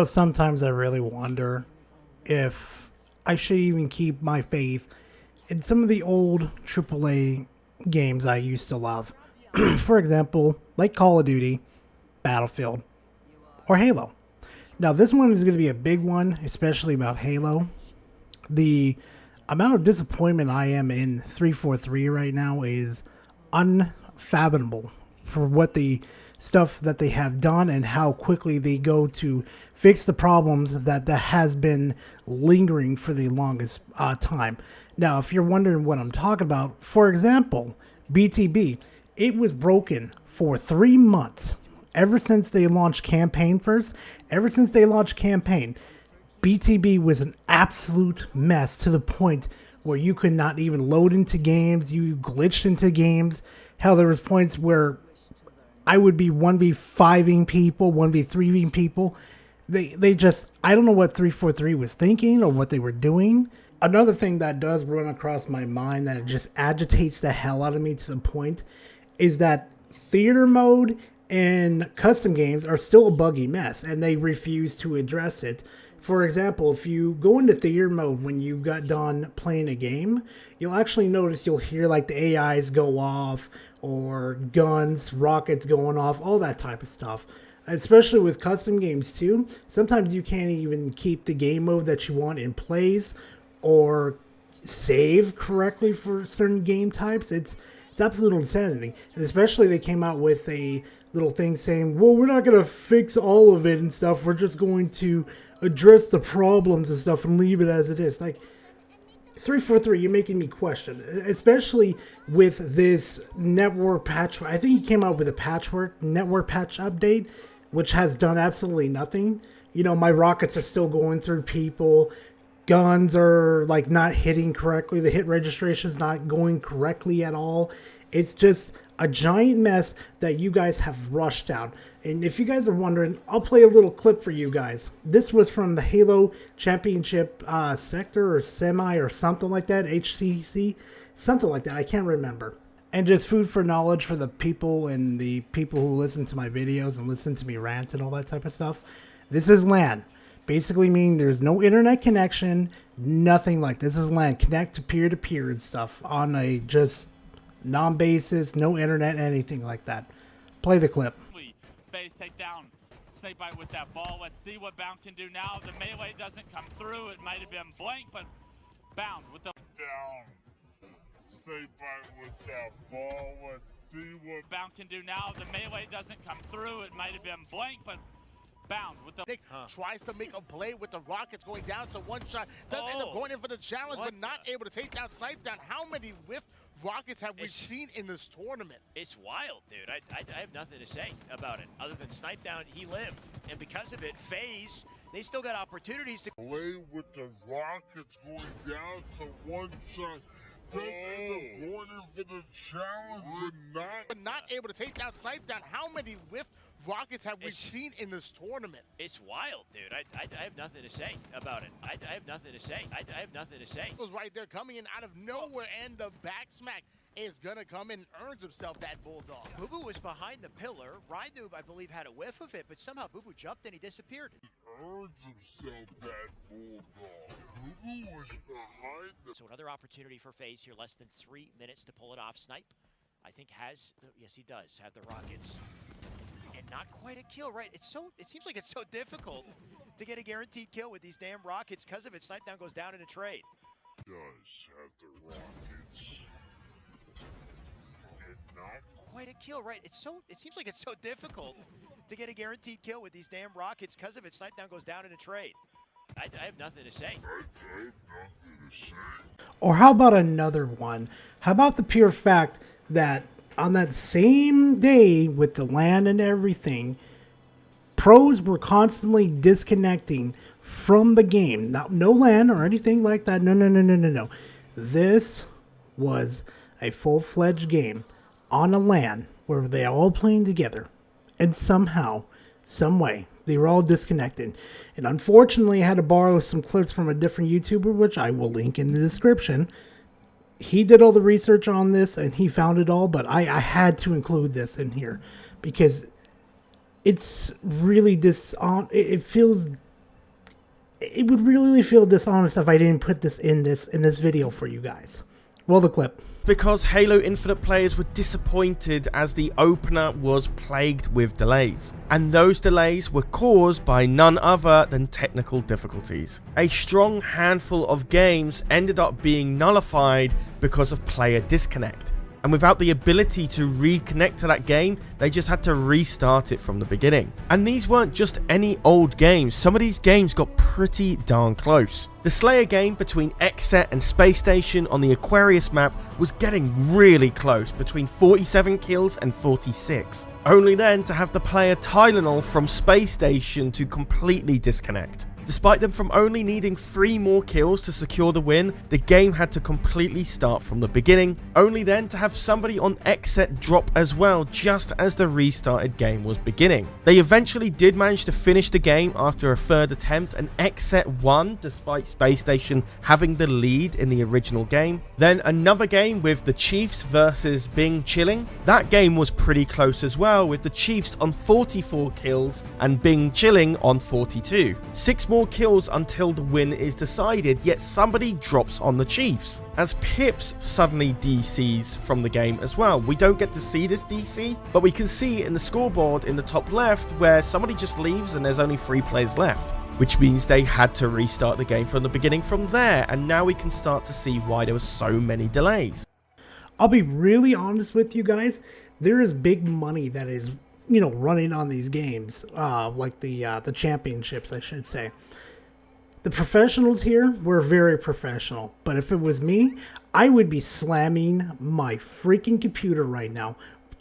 Sometimes I really wonder if I should even keep my faith in some of the old AAA games I used to love. For example, like Call of Duty, Battlefield, or Halo. Now, this one is going to be a big one, especially about Halo. The amount of disappointment I am in 343 right now is unfathomable for what the stuff that they have done and how quickly they go to fix the problems that has been lingering for the longest time. Now, if you're wondering what I'm talking about, for example, BTB, it was broken for 3 months ever since they launched campaign first. Ever since they launched campaign, BTB was an absolute mess to the point where you could not even load into games. You glitched into games. Hell, there was points where I would be 1v5ing people, 1v3ing people. They just, I don't know what 343 was thinking or what they were doing. Another thing that does run across my mind that just agitates the hell out of me to the point is that theater mode and custom games are still a buggy mess and they refuse to address it. For example, if you go into theater mode when you've got done playing a game, you'll actually notice you'll hear like the AIs go off or guns, rockets going off, all that type of stuff. Especially with custom games too. Sometimes you can't even keep the game mode that you want in place or save correctly for certain game types. It's absolute insanity. And especially they came out with a little thing saying, well, we're not going to fix all of it and stuff. We're just going to address the problems and stuff and leave it as it is. Like, 343, you're making me question, especially with this network patch. I think he came out with a patchwork network patch update, which has done absolutely nothing. My rockets are still going through people. Guns are like not hitting correctly. The hit registration is not going correctly at all. It's just a giant mess that you guys have rushed out. And if you guys are wondering, I'll play a little clip for you guys. This was from the Halo Championship sector or semi or something like that, HCC, something like that. I can't remember. And just food for knowledge for the people and the people who listen to my videos and listen to me rant and all that type of stuff. This is LAN. Basically meaning there's no internet connection, nothing like this. Is LAN. Connect to peer and stuff on a just non-basis, no internet, anything like that. Play the clip. Phase takedown. Snakebite with that ball. Let's see what Bound can do now. The melee doesn't come through. It might have been blank, but Bound with the down. Snakebite with that ball. Let's see what Bound can do now. The melee doesn't come through. It might have been blank, but Bound with the Nick tries to make a play with the Rockets going down to one shot. Does end up going in for the challenge, but not able to take down Snipedown. How many whiff Rockets have we seen in this tournament? It's wild, dude. I have nothing to say about it other than Snipedown, he lived. And because of it, FaZe, they still got opportunities to play with the Rockets going down to one shot. Does end up going in for the challenge, but not able to take down Snipedown. How many whiff Rockets have we seen in this tournament? It's wild, dude. I have nothing to say about it. I have nothing to say. I have nothing to say. It was right there coming in out of nowhere, and the back smack is gonna come in and earns himself that Bulldog. Boo was behind the pillar. Rydoob, I believe, had a whiff of it, but somehow Boo jumped and he disappeared. Earns himself that Bulldog. Boo was behind the... So another opportunity for FaZe here, less than 3 minutes to pull it off. Snipe, I think yes, he does have the Rockets. And not quite a kill, right? It seems like it's so difficult to get a guaranteed kill with these damn Rockets. Because of it, Snipedown goes down in a trade. Does have the Rockets. And not quite a kill, right? It seems like it's so difficult to get a guaranteed kill with these damn Rockets. Because of it, Snipedown goes down in a trade. I have nothing to say. I have nothing to say. Or how about another one? How about the pure fact that on that same day with the LAN and everything, pros were constantly disconnecting from the game. Now, no LAN or anything like that. No. This was a full-fledged game on a LAN where they all playing together. And somehow, some way, they were all disconnected. And unfortunately, I had to borrow some clips from a different YouTuber, which I will link in the description. He did all the research on this and he found it all, but I had to include this in here because it's really it feels, it would really feel dishonest if I didn't put this in this video for you guys. Roll the clip. Because Halo Infinite players were disappointed as the opener was plagued with delays. And those delays were caused by none other than technical difficulties. A strong handful of games ended up being nullified because of player disconnect. And without the ability to reconnect to that game, they just had to restart it from the beginning. And these weren't just any old games, some of these games got pretty darn close. The Slayer game between Xset and Space Station on the Aquarius map was getting really close, between 47 kills and 46. Only then to have the player Tylenol from Space Station to completely disconnect. Despite them from only needing 3 more kills to secure the win, the game had to completely start from the beginning, only then to have somebody on Xset drop as well just as the restarted game was beginning. They eventually did manage to finish the game after a third attempt, and Xset won despite Space Station having the lead in the original game. Then another game with the Chiefs versus Bing Chilling. That game was pretty close as well, with the Chiefs on 44 kills and Bing Chilling on 42. 6 more kills until the win is decided, yet somebody drops on the Chiefs, as Pips suddenly DCs from the game as well. We don't get to see this DC, but we can see in the scoreboard in the top left where somebody just leaves and there's only 3 players left, which means they had to restart the game from the beginning from there, and now we can start to see why there were so many delays. I'll be really honest with you guys, there is big money that is, you know, running on these games, like the championships, I should say. The professionals here were very professional, but if it was me, I would be slamming my freaking computer right now,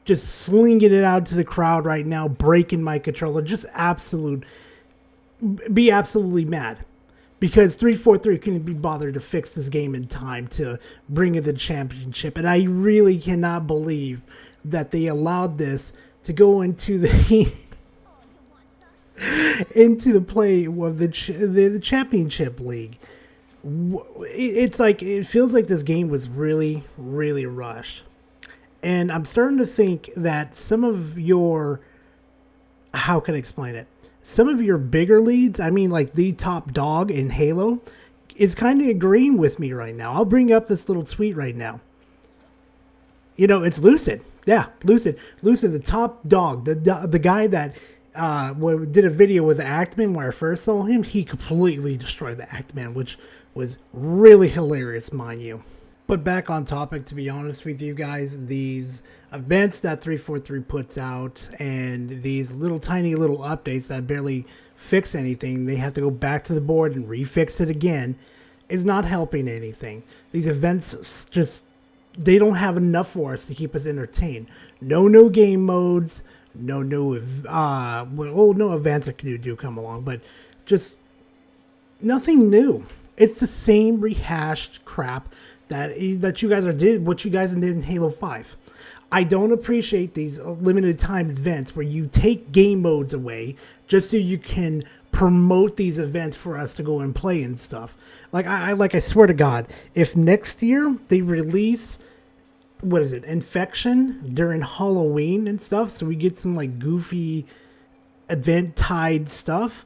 just slinging it out to the crowd right now, breaking my controller, just be absolutely mad. Because 343 couldn't be bothered to fix this game in time to bring in the championship, and I really cannot believe that they allowed this to go into the play of the championship league. It's like, it feels like this game was really, really rushed, and I'm starting to think that some of your, how can I explain it? Some of your bigger leads, I mean, like the top dog in Halo, is kind of agreeing with me right now. I'll bring up this little tweet right now. You know, it's Lucid. Yeah, Lucid, the top dog, the guy that did a video with the Actman where I first saw him. He completely destroyed the Actman, which was really hilarious, mind you. But back on topic, to be honest with you guys, these events that 343 puts out and these little tiny little updates that barely fix anything, they have to go back to the board and refix it again, is not helping anything. These events just, they don't have enough for us to keep us entertained. No game modes, no events that do come along, but just nothing new. It's the same rehashed crap that you guys did what you guys did in Halo 5. I don't appreciate these limited time events where you take game modes away just so you can promote these events for us to go and play and stuff. Like I swear to God, if next year they release, what is it, Infection during Halloween and stuff, so we get some like goofy event tied stuff,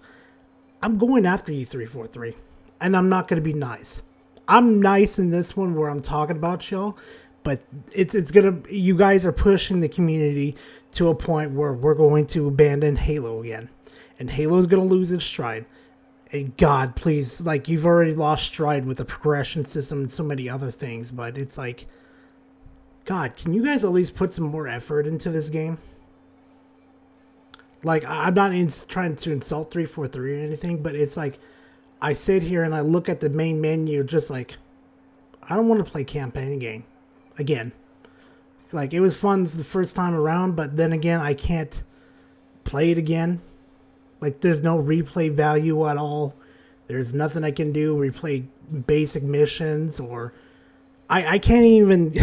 I'm going after you, 343, and I'm not going to be nice. I'm nice in this one where I'm talking about y'all, but it's gonna, you guys are pushing the community to a point where we're going to abandon Halo again, and Halo's gonna lose its stride. And God, please, like, you've already lost stride with the progression system and so many other things, but it's like, God, can you guys at least put some more effort into this game? Like, I'm not trying to insult 343 or anything, but it's like, I sit here and I look at the main menu just like, I don't want to play campaign game again. Like, it was fun the first time around, but then again, I can't play it again. Like, there's no replay value at all. There's nothing I can do, replay basic missions, or I can't even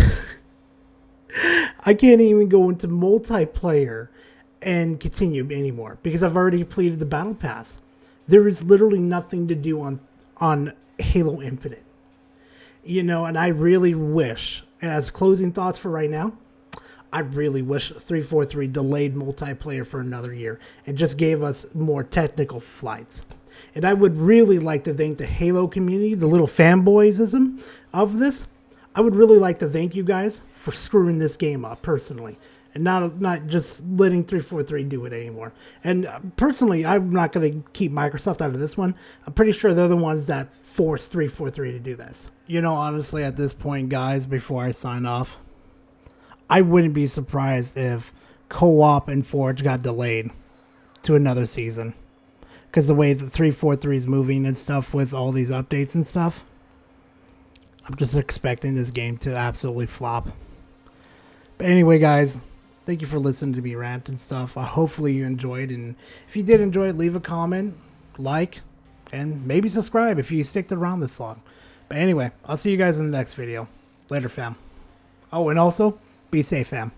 I can't even go into multiplayer and continue anymore because I've already completed the battle pass. There is literally nothing to do on Halo Infinite. You know, and I really wish, and as closing thoughts for right now, I really wish 343 delayed multiplayer for another year and just gave us more technical flights. And I would really like to thank the Halo community, the little fanboysism of this. I would really like to thank you guys for screwing this game up personally, and not just letting 343 do it anymore. And personally, I'm not going to keep Microsoft out of this one. I'm pretty sure they're the ones that forced 343 to do this. You know, honestly, at this point, guys, before I sign off, I wouldn't be surprised if Co-op and Forge got delayed to another season. Because the way that 343 is moving and stuff with all these updates and stuff, I'm just expecting this game to absolutely flop. But anyway, guys, thank you for listening to me rant and stuff. Hopefully you enjoyed. And if you did enjoy it, leave a comment, like, and maybe subscribe if you stick around this long. But anyway, I'll see you guys in the next video. Later, fam. Oh, and also, be safe, fam.